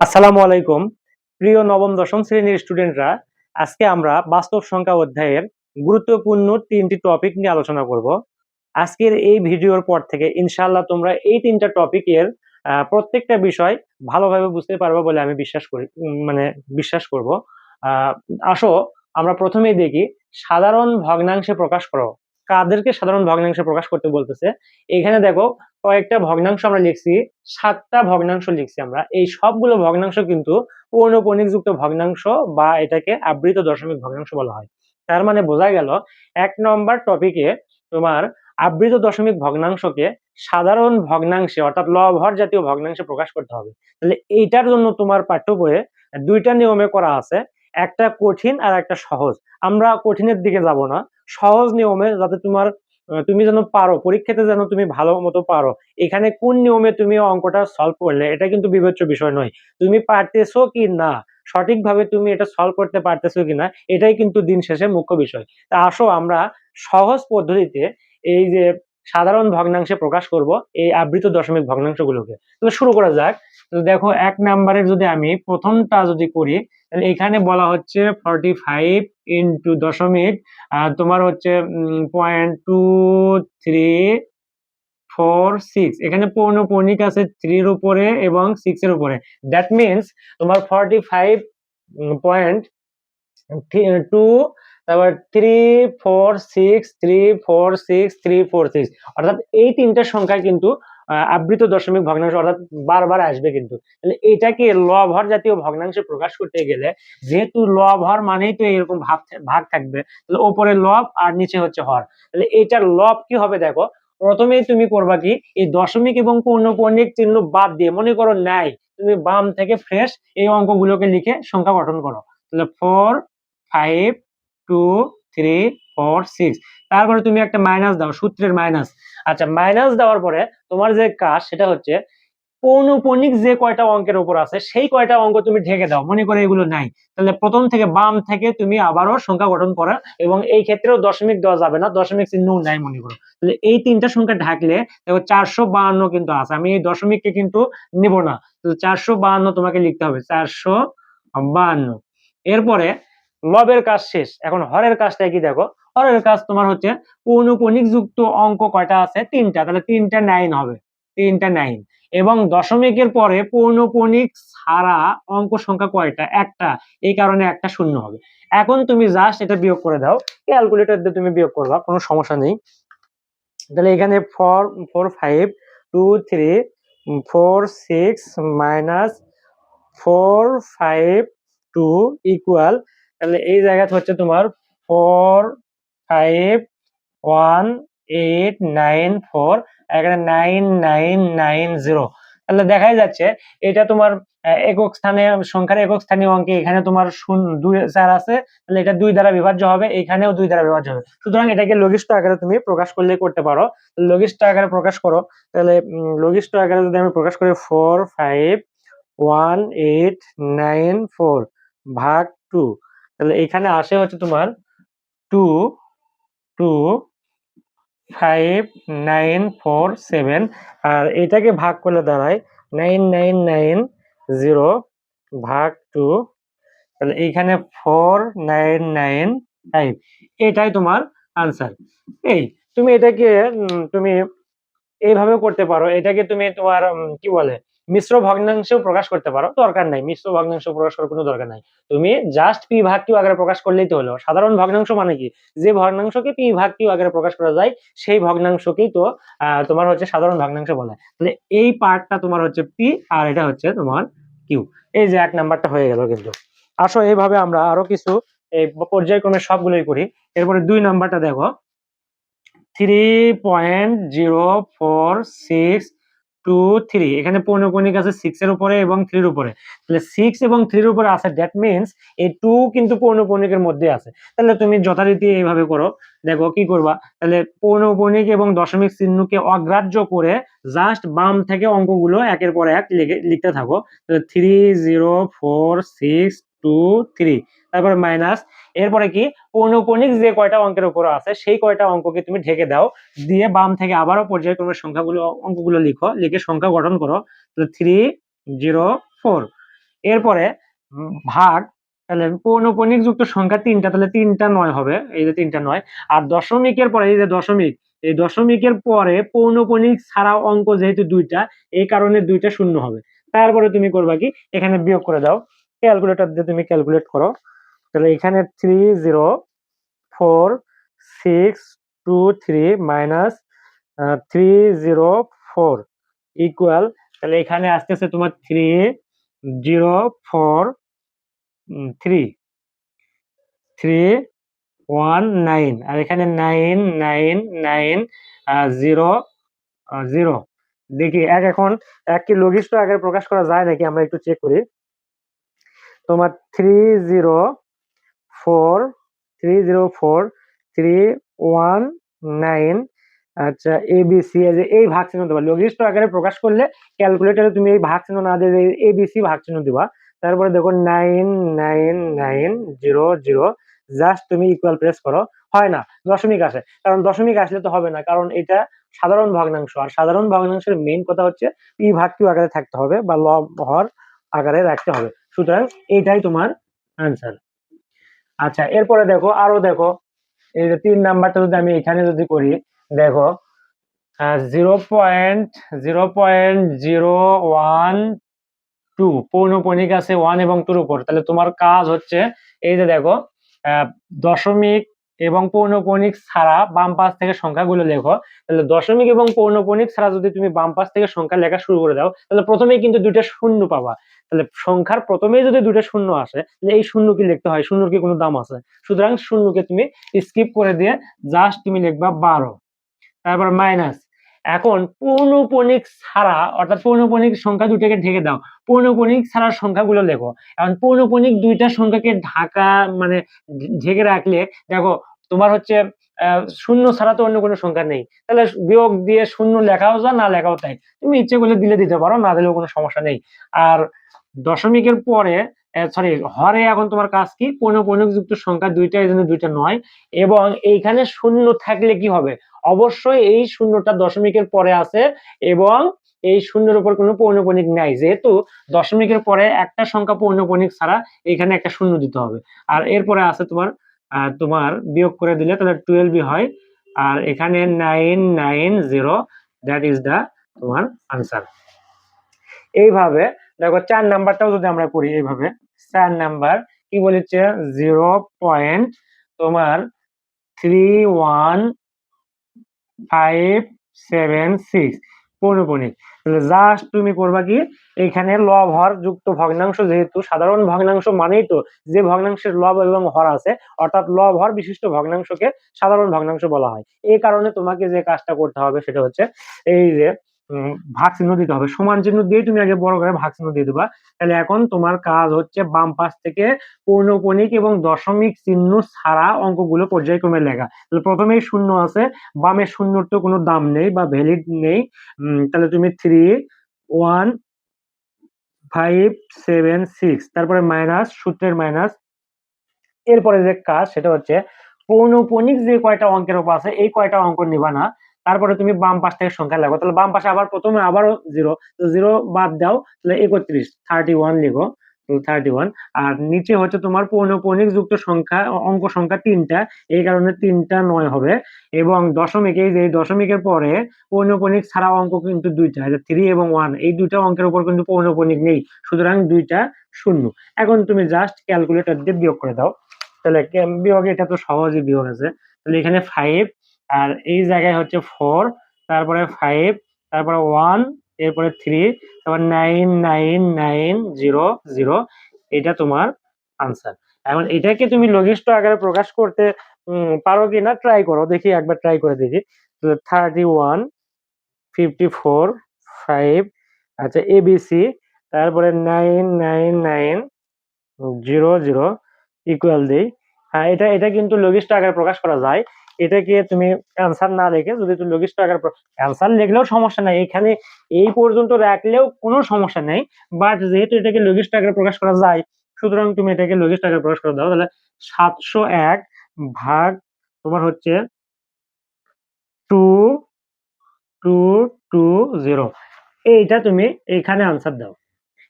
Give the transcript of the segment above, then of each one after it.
আসসালামু আলাইকুম প্রিয় নবম দশম শ্রেণীর স্টুডেন্টরা। আজকে আমরা বাস্তব সংখ্যা অধ্যায়ের গুরুত্বপূর্ণ তিনটি টপিক নিয়ে আলোচনা করব। আজকের এই ভিডিওর পর থেকে ইনশাআল্লাহ তোমরা এই তিনটা টপিকের প্রত্যেকটা বিষয় ভালোভাবে বুঝতে পারবে বলে আমি বিশ্বাস করি, বিশ্বাস করব। আহ, আসো আমরা প্রথমেই দেখি সাধারণ ভগ্নাংশে প্রকাশ করো। কাদেরকে সাধারণ ভগ্নাংশে প্রকাশ করতে বলতেছে? এখানে দেখো কয়েকটা ভগ্নাংশ আমরা লিখছি, 7টা ভগ্নাংশ লিখছি আমরা। এই সবগুলো ভগ্নাংশ কিন্তু পৌনঃপুনিক যুক্ত ভগ্নাংশ বা এটাকে আবৃত দশমিক ভগ্নাংশ বলা হয়। তার মানে বোঝা গেল 1 নম্বর টপিকে তোমার আবৃত দশমিক ভগ্নাংশকে সাধারণ ভগ্নাংশে অর্থাৎ লব-হর জাতীয় ভগ্নাংশে প্রকাশ করতে হবে। তাহলে এইটার জন্য তোমার পাঠ্য বইয়ে দুইটা নিয়মে করা আছে, একটা কঠিন আর একটা সহজ। আমরা কঠিনের দিকে যাব না, সহজ নিয়মে, যাতে তুমি যেন পারো, পরীক্ষাতে যেন তুমি ভালো মতো পারো। এখানে কোন নিয়মে তুমি অঙ্কটা সলভ করলে এটা কিন্তু বিবেচ্য বিষয় নয়, তুমি পারতেছো কি না, সঠিকভাবে তুমি এটা সলভ করতে পারতেছো কিনা, এটাই কিন্তু দিন শেষে মুখ্য বিষয়। তা আসো আমরা সহজ পদ্ধতিতে এই যে সাধারণ ভগ্নাংশে প্রকাশ করব এই আবৃত দশমিক ভগ্নাংশগুলোকে। তো শুরু করা যাক। তো দেখো 1 নম্বরের যদি আমি প্রথমটা যদি করি, তাহলে এখানে বলা হচ্ছে 45 ইন্টু দশমিক তোমার হচ্ছে 0.2346। এখানে পৌনঃপুনিক আছে 3 এর উপরে এবং 6 এর উপরে। দ্যাট মিনস তোমার 45.2, তারপর 3 4 6 3 4 6 3 4 6, অর্থাৎ এই তিনটা সংখ্যা কিন্তু আবৃত দশমিক ভগ্নাংশ অর্থাৎ বারবার আসবে কিন্তু। তাহলে এটাকে লব-হর জাতীয় ভগ্নাংশে প্রকাশ করতে গেলে, যেহেতু লব-হর মানেই তো এরকম ভাগ থাকবে, তাহলে ওপরে লব আর নিচে হচ্ছে হর। তাহলে এটার লব কি হবে দেখো, প্রথমেই তুমি করবা কি, এই দশমিক এবং পৌনঃপুনিক চিহ্ন বাদ দিয়ে, মনে করো নাই, তুমি বাম থেকে ফ্রেশ এই অঙ্কগুলোকে লিখে সংখ্যা গঠন করো। তাহলে 4 5 2 3 4 6, তারপরে তুমি একটা মাইনাস দাও, সূত্রের মাইনাস। আচ্ছা, মাইনাস দেওয়ার পরে তোমার যে কাজ সেটা হচ্ছে পৌনঃপুনিক যে কয়টা অঙ্কের উপর আছে সেই কয়টা অঙ্ক তুমি ঢেকে দাও, মনে করে এগুলো নাই। তাহলে প্রথম থেকে বাম থেকে তুমি আবারও সংখ্যা গঠন করো, এবং এই ক্ষেত্রেও দশমিক দেওয়া যাবে না, দশমিক চিহ্ন নাই মনে করো। তাহলে এই তিনটা সংখ্যা ঢাকলে দেখো 452 কিন্তু আছে, আমি এই দশমিককে কিন্তু নিব না। তাহলে 452 তোমাকে লিখতে হবে, 452। এরপরে লবের কাজ শেষ, এখন হরের কাজটা কি দেখো। হরের কাজ তোমার হচ্ছে পৌনঃপুনিক যুক্ত অঙ্ক কয়টা আছে, 3টা, তাহলে 3টা 9 হবে, 3টা 9। এবং দশমিকের পরে পৌনঃপুনিক ছাড়া অঙ্ক সংখ্যা কয়টা, একটা, এই কারণে একটা শূন্য হবে। এখন তুমি জাস্ট এটা বিয়োগ করে দাও, ক্যালকুলেটর দিয়ে তুমি বিয়োগ করবা, কোনো সমস্যা নেই। তাহলে এখানে 4 4 5 2 3 4 6 মাইনাস 4 5 2 ইকুয়াল, তাহলে এই জায়গাতে হচ্ছে তোমার 4 5 1 8 9 4, এখানে 9990। তাহলে দেখাই যাচ্ছে এটা তোমার একক স্থানে, সংখ্যার একক স্থানীয় অঙ্কে এখানে তোমার 2 4 আছে, তাহলে এটা 2 দ্বারা বিভাজ্য হবে, এখানেও 2 দ্বারা বিভাজ্য হবে। সুতরাং এটাকে লঘিষ্ঠ আকারে তুমি প্রকাশ করলে করতে পারো। লঘিষ্ঠ আকারে প্রকাশ করো, তাহলে লঘিষ্ঠ আকারে যদি আমি প্রকাশ করি 4 5 1 8 9 4 ভাগ 2, তাহলে এখানে আসে হচ্ছে তোমার 2 2 5 9 4 7, আর এটাকে ভাগ করলে দাঁড়ায় 9990 ভাগ 2, তাহলে এইখানে 4995। এটাই তোমার আনসার। এই তুমি এটাকে তুমি এইভাবে করতে পারো, এটাকে তুমি তোমার কি বলে মিশ্র ভগ্নাংশেও প্রকাশ করতে পারো, দরকার নাই মিশ্র ভগ্নাংশ প্রকাশ করার কোনো দরকার নাই। তুমি জাস্ট পি ভাগ কিউ আকারে প্রকাশ করলেই তো হলো। সাধারণ ভগ্নাংশ মানে কি, যে ভগ্নাংশকে পি ভাগ কিউ আকারে প্রকাশ করা যায় সেই ভগ্নাংশকেই তো তোমার হচ্ছে সাধারণ ভগ্নাংশ বলে। তাহলে এই পার্টটা তোমার হচ্ছে পি আর এটা হচ্ছে তোমার কিউ। এই যে 1 নাম্বারটা হয়ে গেল কিন্তু। আসো এইভাবে আমরা আরো কিছু এই পর্যায়ক্রমে সবগুলোই করি। এরপরে 2 নাম্বারটা দেখো, 3.04623, এখানে পৌনঃপুনিক আছে 6 এর উপরে এবং 3 এর উপরে। তাহলে 6 এবং 3 এর উপরে আছে, দ্যাট মিনস এই 2 কিন্তু পৌনঃপুনিকের মধ্যে আছে। তাহলে তুমি যথারীতি এইভাবে করো। দেখো কি করবা, তাহলে পৌনঃপুনিক এবং দশমিক চিহ্নকে অগ্রাহ্য করে জাস্ট বাম থেকে অঙ্কগুলো একের পর এক লিখতে থাকো। 3 0 4 6 2 3, তারপরে মাইনাস, এরপরে কি পৌনঃপুনিক যে কয়টা অঙ্কের উপর আছে সেই কয়টা অঙ্ককে তুমি ঢেকে দাও, দিয়ে বাম থেকে আবারও পর্যায়ক্রমে অঙ্কগুলো লিখো, লিখে সংখ্যা গঠন করো। 3 0 4, এরপরে ভাগ, তাহলে পৌনঃপুনিক যুক্ত সংখ্যা 3টা, তাহলে 3টা 9 হবে, এই যে 3টা 9। আর দশমিকের পরে এই যে দশমিক, এই দশমিকের পরে পৌনঃপুনিক ছাড়া অঙ্ক যেহেতু 2টা, এই কারণে 2টা শূন্য হবে। তারপরে তুমি করবা কি, এখানে বিয়োগ করে দাও, ক্যালকুলেটর দিয়ে তুমি ক্যালকুলেট করো। তাহলে এখানে 30623 মাইনাস 304 ইকুয়াল, তাহলে এখানে আসতেছে তোমার 304319, আর এখানে 9990। দেখি এখন এক কি লঘিষ্ঠ আকারে প্রকাশ করা যায় নাকি, আমরা একটু চেক করি। তোমার 304304 319, আচ্ছা এবিসি, এই ভাগ চিহ্ন দেবা। লঘিষ্ঠ আকারে প্রকাশ করলে ক্যালকুলেটরে তুমি এই ভাগ চিহ্ন না দিয়ে এবিসি ভাগ চিহ্ন দিবা। তারপরে দেখো 99900, জাস্ট তুমি ইকুয়াল প্রেস করো, হয় না, দশমিক আসে। কারণ দশমিক আসলে তো হবে না, কারণ এটা সাধারণ ভগ্নাংশ, আর সাধারণ ভগ্নাংশের মেইন কথা হচ্ছে পি ভাগ কিউ আকারে থাকতে হবে বা লব হর আকারে রাখতে হবে। সুতরাং এইটাই তোমার আনসার। আচ্ছা, এরপরে দেখো, আরো দেখো, এই যে 3 নাম্বারটা যদি আমি এখানে যদি করি, দেখো 0.012 পৌনঃপুনিক আছে 1 এবং 2 উপর। তাহলে তোমার কাজ হচ্ছে এই যে দেখো, দশমিক এবং পৌনঃপুনিক ছাড়া বাম পাশ থেকে সংখ্যাগুলো লেখো। তাহলে দশমিক এবং পৌনঃপুনিক ছাড়া যদি তুমি বাম পাশ থেকে সংখ্যা লেখা শুরু করে দাও, তাহলে প্রথমেই কিন্তু 2টা শূন্য পাবা। তাহলে সংখ্যার প্রথমেই যদি 2টা শূন্য আসে, তাহলে এই শূন্য কি লিখতে হয়, শূন্যর কি কোনো দাম আছে? সুতরাং শূন্যকে তুমি স্কিপ করে দিয়ে জাস্ট তুমি লিখবা 12, তারপর মাইনাস। এখন পৌনঃপুনিক ছাড়া, অর্থাৎ পৌনঃপুনিক সংখ্যা দুটাকে ঢেকে দাও, পৌনঃপুনিক ছাড়া সংখ্যাগুলো লেখো। এখন পৌনঃপুনিক 2টা সংখ্যাকে ঢাকা মানে ঢেকে রাখলে দেখো তোমার হচ্ছে শূন্য ছাড়া তো অন্য কোনো সংখ্যা নেই, তাহলে বিয়োগ দিয়ে শূন্য লেখাও যা না লেখাও তাই, তুমি ইচ্ছে করলে দিলে দিতে পারো, না দিলেও কোনো সমস্যা নেই। আর দশমিকের পরে সরি হরে এখন তোমার কাজ কি, পৌনঃপুনিক যুক্ত সংখ্যা 2টা, এই জন্য 2টা 9, এবং এইখানে শূন্য থাকলে কি হবে, অবশ্যই এই শূন্যটা দশমিকের পরে আছে এবং এই শূন্যের উপর কোনো পৌনঃপুনিক নাই, যেহেতু দশমিকের পরে একটা সংখ্যা পৌনঃপুনিক ছাড়া এখানে একটা শূন্য দিতে হবে। আর এরপরে আছে তোমার তোমার বিয়োগ করে দিলে তাহলে 12 হয়, আর এখানে 990, দ্যাট ইজ দা তোমার আনসার। এইভাবে দেখো 4 নাম্বারটাও যদি আমরা করি এইভাবে, 4 নাম্বার কি বলেছে, 0. তোমার 31576 পৌনঃপুনিক। তাহলে জাস্ট তুমি করবা কি, এখানে লব হর যুক্ত ভগ্নাংশ, যেহেতু সাধারণ ভগ্নাংশ মানেই তো যে ভগ্নাংশের লব এবং হর আছে, অর্থাৎ লব হর বিশিষ্ট ভগ্নাংশকে সাধারণ ভগ্নাংশ বলা হয়। এই কারণে তোমাকে যে কাজটা করতে হবে সেটা হচ্ছে এই যে ভাগ চিহ্ন দিতে হবে, সমান চিহ্ন দিয়ে তুমি আগে বড় করে ভাগ চিহ্ন দিয়ে দিবা। তাহলে এখন তোমার কাজ হচ্ছে বাম পাশ থেকে পৌনঃপুনিক এবং দশমিক চিহ্ন ছাড়া অঙ্কগুলো পর্যায়ক্রমে লেখা। তাহলে প্রথমেই শূন্য আছে, বামে শূন্যর তো কোনো দাম নেই বা ভ্যালিড নেই, তাহলে তুমি 31576, তারপরে মাইনাস, সূত্রের মাইনাস। এরপরে যে কাজ সেটা হচ্ছে পৌনঃপুনিক যে কয়টা অঙ্কের উপর আছে এই কয়টা অঙ্ক নিবা না, তারপরে তুমি বাম পাশ থেকে সংখ্যা লেখো। তাহলে বাম পাশে আবার প্রথমে আবারও 0, তো 0 বাদ দাও, তাহলে 31 লিখো, 31। আর নিচে হচ্ছে তোমার পৌনঃপুনিক যুক্ত সংখ্যা, অঙ্ক সংখ্যা 3টা, এই কারণে 3টা 9 হবে। এবং দশমিক, এই যে দশমিকের পরে পৌনঃপুনিক ছাড়া অঙ্ক কিন্তু 2টা, 3 এবং 1, এই 2টা অঙ্কের উপর কিন্তু পৌনঃপুনিক নেই, সুতরাং 2টা শূন্য। এখন তুমি জাস্ট ক্যালকুলেটর দিয়ে বিয়োগ করে দাও। তাহলে বিয়োগ, এটা তো সহজই বিয়োগ আছে। তাহলে এখানে 5, আর এই জায়গায় হচ্ছে 4, তারপরে 5, তারপরে 1, এরপরে 3, তারপর 99900, এটা তোমার আনসার। এখন এটাকে তুমি লঘিষ্ঠ আকারে প্রকাশ করতে পারো কিনা ট্রাই করো, দেখি একবার ট্রাই করে দেখি। 3154 5, আচ্ছা এবিসি, তারপরে 99900 ইকুয়াল দেই। হ্যাঁ, এটা কিন্তু লঘিষ্ঠ আকারে প্রকাশ করা যায়। এটাকে তুমি অ্যান্সার না লিখে যদি তুমি লঘিষ্ঠ আকারে অ্যান্সার লিখলেও সমস্যা নাই, এখানে এই পর্যন্ত রাখলেও কোনো সমস্যা নেই, বাট যেহেতু এটাকে লঘিষ্ঠ আকারে প্রকাশ করা যায়, সুতরাং তুমি এটাকে লঘিষ্ঠ আকারে প্রকাশ করে দাও। তাহলে 701 ভাগ তোমার হচ্ছে 2220, এইটা তুমি এখানে আনসার দাও।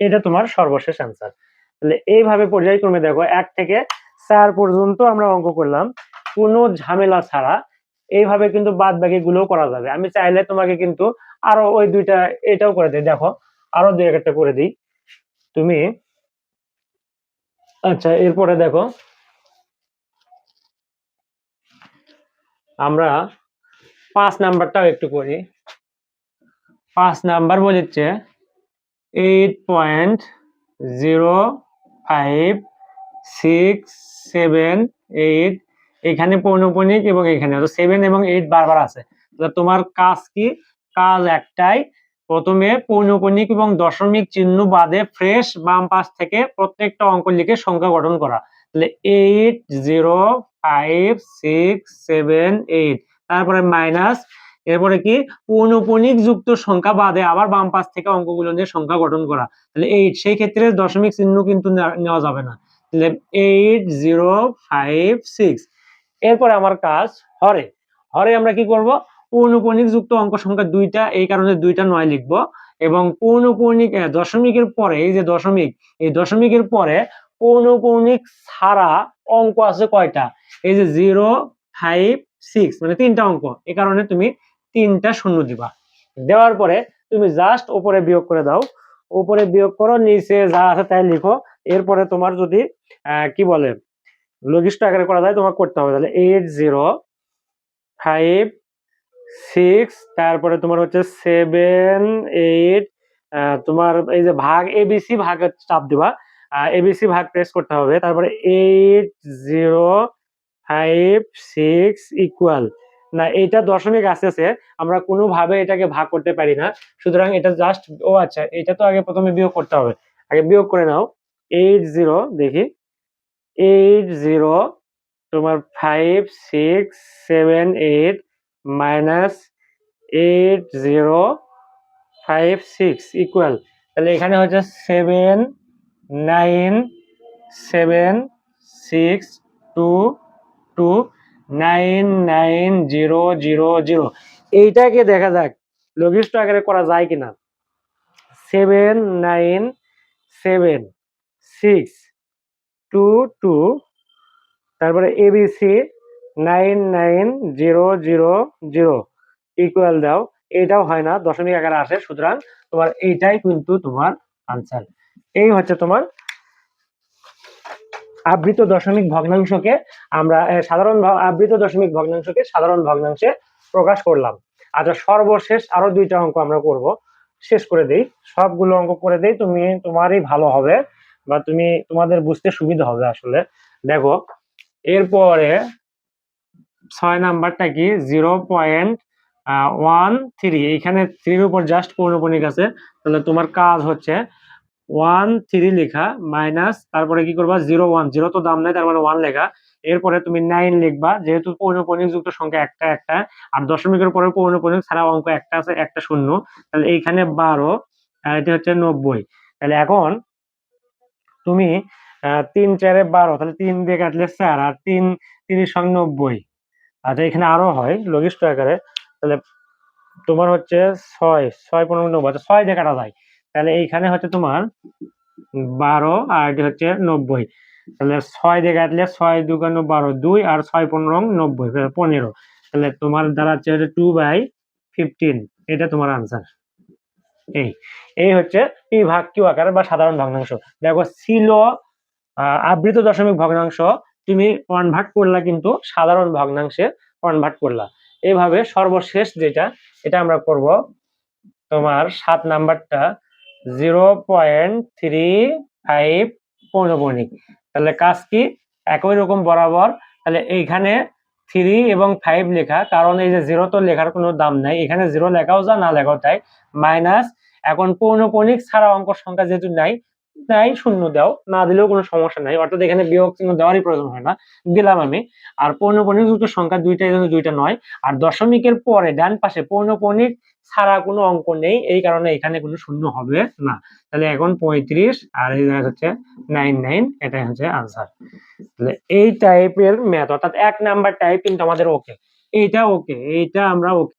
এটা তোমার সর্বশেষ অ্যান্সার। তাহলে এইভাবে পর্যায়ক্রমে দেখো 1 থেকে 4 পর্যন্ত আমরা অঙ্ক করলাম কোনো ঝামেলা ছাড়া। এইভাবে কিন্তু বাদ বাকি গুলো করা যাবে। আমি চাইলে তোমাকে কিন্তু আরো ওই দুইটা এটাও করে দিই, দেখো আরো দুই একটা করে দিই তুমি। আচ্ছা, এরপরে দেখো আমরা 5 নাম্বারটাও একটু করি। 5 নাম্বার বলেছে 8.0567 এখানে পৌনঃপুনিক এবং এখানে 7 এবং 8 বারবার আছে। তোমার কাজ কি? কাজ একটাই, প্রথমে পৌনঃপুনিক এবং দশমিক চিহ্ন বাদে ফ্রেশ বাম পাশ থেকে প্রত্যেকটা অঙ্ক লিখে সংখ্যা গঠন করা। তাহলে 8.0567 তারপরে মাইনাস, এরপরে কি পৌনঃপুনিক যুক্ত সংখ্যা বাদে আবার বাম পাশ থেকে অঙ্কগুলো নিয়ে সংখ্যা গঠন করা। তাহলে 8, সেই ক্ষেত্রে দশমিক চিহ্ন কিন্তু নেওয়া যাবে না। তাহলে 8056। এরপরে আমার কাজ হরে। হরে আমরা কি করব? পৌনঃপুনিক যুক্ত অঙ্ক সংখ্যা দুইটা, এই কারণে দুইটা 9 লিখবো। এবং পৌনঃপুনিক দশমিকের পরে, এই যে দশমিক, এই দশমিকের পরে পৌনঃপুনিক ছাড়া অঙ্ক আছে কয়টা? এই যে 056, মানে 3টা অঙ্ক, এই কারণে তুমি 3টা শূন্য দিবা। দেওয়ার পরে তুমি জাস্ট উপরে বিয়োগ করে দাও, উপরে বিয়োগ করো, নিচে যা আছে তাই লিখো। এরপরে তোমার যদি কি বলে লঘিষ্ঠ আকারে করা যায় তোমার করতে হবে। তাহলে 8.05.6, তারপরে তোমার হচ্ছে 7.8, তোমার এই যে ভাগ এবিসি ভাগের চাপ দিবা, এবিসি ভাগ প্রেস করতে হবে। তারপরে 8056 ইকুয়াল না, এটা দশমিক আসতেছে, আমরা কোনোভাবে এটাকে ভাগ করতে পারি না, সুতরাং এটা জাস্ট, ও আচ্ছা, এটা তো আগে প্রথমে বিয়োগ করতে হবে, আগে বিয়োগ করে নাও। 80, দেখি 80 তোমার 5678 মাইনাস 8056 ইকুয়াল, তাহলে এখানে হচ্ছে 79762299000। এইটাকে দেখা যাক লঘিষ্ঠ আকারে করা যায় কিনা। 79762, তারপরে এবিসি 99000 ইকুয়াল দাও। এটাও হয় না, দশমিক আকারে আসে, সুতরাং তোমার এইটাই কিন্তু তোমার আনসার। এই হচ্ছে তোমার আবৃত দশমিক ভগ্নাংশকে আমরা আবৃত দশমিক ভগ্নাংশকে সাধারণ ভগ্নাংশে প্রকাশ করলাম। আচ্ছা, সর্বশেষ আরো দুইটা অঙ্ক আমরা করব, শেষ করে দেই, সবগুলো অঙ্ক করে দেই, তুমি তোমারই ভালো হবে বা তোমাদের বুঝতে সুবিধা হবে আসলে। দেখো এরপরে 6 নাম্বারটা কি? 0.13, এইখানে 3 উপর জাস্ট পৌনঃপুনিক আছে, তাহলে তোমার কাজ হচ্ছে 13 লেখা মাইনাস, তারপরে কি করবা 01, 0 তো দাম নাই, তার মানে 1 লেখা। এরপরে তুমি 9 লিখবা, যেহেতু পৌনঃপুনিক যুক্ত সংখ্যা একটা একটা, আর দশমিকের পরে পৌনঃপুনিক ছাড়া অঙ্ক একটা আছে, একটা শূন্য, তাহলে এইখানে 12, আর এটা হচ্ছে 90। তাহলে এখন তুমি 3 4 12, তাহলে 3 দিয়ে কাটলে 4, আর 3 30 সঙ্গে 90। আচ্ছা, এখানে আরো হয় লঘিষ্ঠ আকারে, তাহলে তোমার হচ্ছে 6 6 15 90, 6 দিয়ে কাটা যায়, তাহলে এইখানে হচ্ছে তোমার 12, আর এটি হচ্ছে 90। তাহলে 6 দিয়ে কাটলে 6 2 12, 2 আর 6 15 90, 15। তাহলে তোমার দাঁড়াচ্ছে 2/15, এটা তোমার আনসার। এই হচ্ছে পি ভাগ কিউ আকার বা সাধারণ ভগ্নাংশ। দেখো ছিল আবৃত দশমিক ভগ্নাংশ, তুমি কনভার্ট করলা কিন্তু সাধারণ ভগ্নাংশে কনভার্ট করলা। এইভাবে সর্বশেষ যেটা, এটা আমরা করব তোমার 7 নাম্বারটা 0.35 পৌনঃপুনিক। তাহলে কাজ কি? একই রকম বরাবর, তাহলে এইখানে 3 এবং 5 লেখা, কারণ এই যে 0 তো লেখার কোনো দাম নাই, এখানে 0 লেখাও যা না লেখাও তাই, মাইনাস, এখন পৌনঃপুনিক ছাড়া অঙ্ক সংখ্যা যেহেতু নাই, শূন্য দাও, না দিলেও কোনো সমস্যা নাই, অর্থাৎ এখানে বিয়োগ চিহ্ন দেওয়ারই প্রয়োজন হয় না, দিলাম আমি। আর পৌনঃপুনিক যুক্ত সংখ্যা দুইটাই জন্য দুইটা 9, আর দশমিকের পরে ডান পাশে পৌনঃপুনিক ছাড়া কোনো অঙ্ক নেই, এই কারণে এখানে কোনো শূন্য হবে না। তাহলে এখন 35, আর এই জায়গায় হচ্ছে 99, এটাই হচ্ছে আনসার। তাহলে এই টাইপের ম্যাথ, অর্থাৎ 1 নাম্বার টাইপ কিন্তু আমাদের ওকে, এইটা ওকে, এইটা আমরা ওকে।